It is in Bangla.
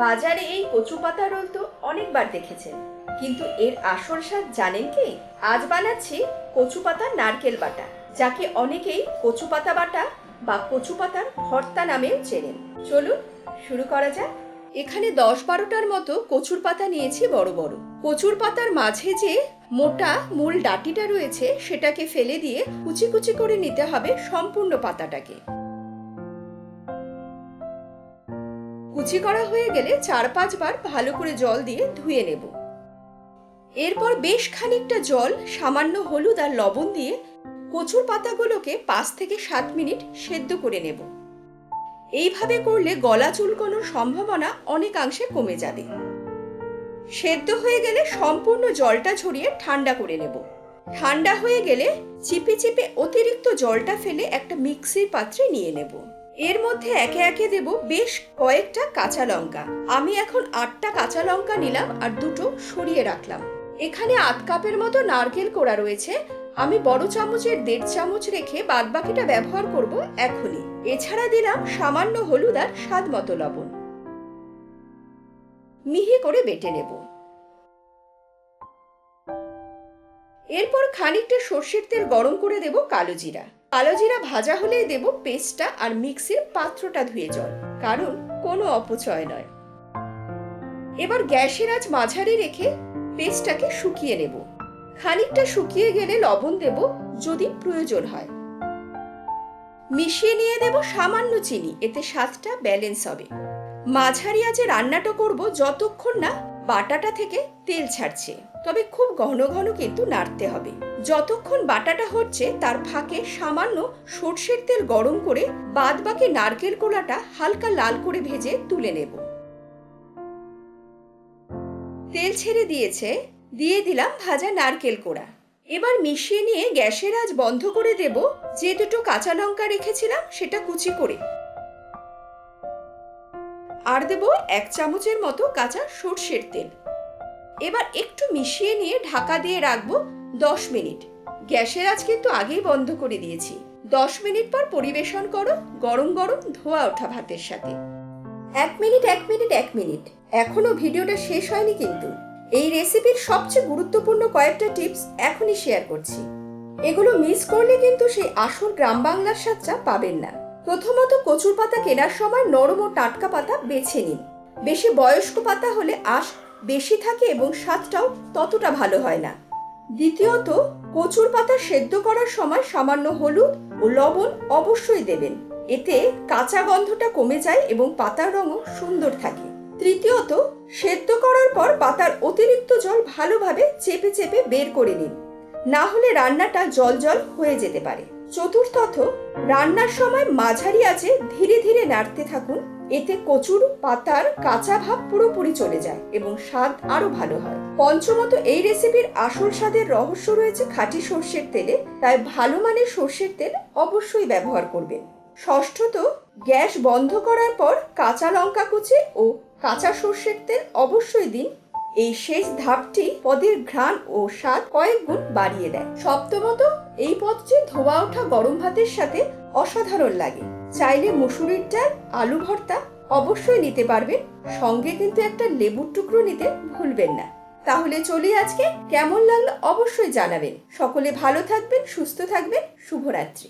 বাজারে এই কচু পাতা রোল তো অনেকবার দেখেছেন, কিন্তু এর আসল স্বাদ জানেন কি? আজ বানাচ্ছি কচু পাতার নারকেল বাটা, যাকে অনেকেই কচু পাতা বাটা বা কচু পাতার ভর্তা নামেও চেনেন। চলুন শুরু করা যাক। এখানে 10-12টার মতো কচুর পাতা নিয়েছি বড় বড়। কচুর পাতার মাঝে যে মোটা মূল ডাঁটিটা রয়েছে সেটাকে ফেলে দিয়ে কুচি কুচি করে নিতে হবে সম্পূর্ণ পাতাটাকে। কুচি করা হয়ে গেলে 4-5 বার ভালো করে জল দিয়ে ধুয়ে নেব। এরপর বেশ খানিকটা জল, সামান্য হলুদ আর লবণ দিয়ে কচুর পাতাগুলোকে 5 থেকে 7 মিনিট সেদ্ধ করে নেব। এইভাবে করলে গলা চুলকানোর সম্ভাবনা অনেকাংশে কমে যাবে। সেদ্ধ হয়ে গেলে সম্পূর্ণ জলটা ঝরিয়ে ঠান্ডা করে নেব। ঠান্ডা হয়ে গেলে চিপে চিপে অতিরিক্ত জলটা ফেলে একটা মিক্সির পাত্রে নিয়ে নেব। এর মধ্যে একে একে দেব বেশ কয়েকটা কাঁচা লঙ্কা। আমি এখন 8টা কাঁচা লঙ্কা নিলাম আর 2টো সরিয়ে রাখলাম। এখানে 1/2 কাপের মতো নারকেল কোড়া রয়েছে। আমি বড় চামচের 1.5 চামচ রেখে বাদবাকিটা ব্যবহার করব এখনই। এছাড়া দিলাম সামান্য হলুদ আর স্বাদ মতো লবণ। মিহি করে বেটে নেব। এরপর খানিকটা সর্ষের তেল গরম করে দেব কালো জিরা। কালো জিরা ভাজা হলেই দেব পেস্টটা আর মিক্সির পাত্রটা ধুয়ে জল, কারণ কোনো অপচয় নয়। এবার গ্যাসের আঁচ মাঝারি রেখে পেস্টটাকে শুকিয়ে নেব। খানিকটা শুকিয়ে গেলে লবণ দেব যদি প্রয়োজন হয়। মিশিয়ে নিয়ে দেব সামান্য চিনি, এতে স্বাদটা ব্যালেন্স হবে। মাঝারি আঁচে রান্নাটা করব যতক্ষণ না বাটাটা থেকে তেল ছাড়ছে, তবে খুব ঘন ঘন কিন্তু নাড়তে হবে। যতক্ষণ বাটাটা হচ্ছে তার ফাঁকে সামান্য সর্ষের তেল গরম করে বাদবাকি নারকেল কোড়াটা হালকা লাল করে ভেজে তুলে নেব। তেল ছেড়ে দিয়েছে, দিয়ে দিলাম ভাজা নারকেল কোড়া। এবার মিশিয়ে নিয়ে গ্যাসের আঁচ বন্ধ করে দেব। যে 2টো কাঁচা লঙ্কা রেখেছিলাম সেটা কুচি করে, আর দেব 1 চামচের মতো কাঁচা সর্ষের তেল। এবার একটু মিশিয়ে নিয়ে ঢাকা দিয়ে রাখবো 10 মিনিট। গ্যাসের আঁচ কিন্তু আগেই বন্ধ করে দিয়েছি। 10 মিনিট পর পরিবেশন করো গরম গরম ধোয়া ওঠা ভাতের সাথে। 1 মিনিট। এখনো ভিডিওটা শেষ হয়নি কিন্তু। এই রেসিপির সবচেয়ে গুরুত্বপূর্ণ কয়েকটা টিপস এখনই শেয়ার করছি। এগুলো মিস করলে কিন্তু সেই আসল গ্রাম বাংলার স্বাদটা পাবেন না। প্রথমত, কচুর পাতা কেনার সময় নরম ও টাটকা পাতা বেছে নিন। বেশি বয়স্ক পাতা হলে আঁশ বেশি থাকে এবং স্বাদটাও ততটা ভালো হয় না। দ্বিতীয়ত, কচুর পাতা সেদ্ধ করার সময় সামান্য হলুদ ও লবণ অবশ্যই দেবেন। এতে কাঁচা গন্ধটা কমে যায় এবং পাতার রঙও সুন্দর থাকে। তৃতীয়ত, সেদ্ধ করার পর পাতার অতিরিক্ত জল ভালোভাবে চেপে চেপে বের করে নিন, না হলে রান্নাটা জল জল হয়ে যেতে পারে। চতুর্থত, রান্নার সময় মাঝারি আঁচে ধীরে ধীরে নাড়তে থাকুন। এতে কচুর পাতার কাঁচা ভাব পুরোপুরি চলে যায় এবং স্বাদ আরো ভালো হয়। পঞ্চমত, এই রেসিপির আসল স্বাদের রহস্য রয়েছে খাঁটি সর্ষের তেলে, তাই ভালো মানের সর্ষের তেল অবশ্যই ব্যবহার করবেন। ষষ্ঠত, গ্যাস বন্ধ করার পর কাঁচা লঙ্কা কুচি ও কাঁচা সর্ষের তেল অবশ্যই দিন। এই শেষ ধাপটি পদের ঘ্রাণ ও স্বাদ কয়েক গুণ বাড়িয়ে দেয়। সপ্তমত, এই পদটি ধোয়া ওঠা গরম ভাতের সাথে অসাধারণ লাগে। চাইলে মুসুরির ডাল, আলু ভর্তা অবশ্যই নিতে পারবেন। সঙ্গে কিন্তু একটা লেবুর টুকরো নিতে ভুলবেন না। তাহলে চলি আজকে, কেমন লাগলো অবশ্যই জানাবেন। সকলে ভালো থাকবেন, সুস্থ থাকবেন। শুভরাত্রি।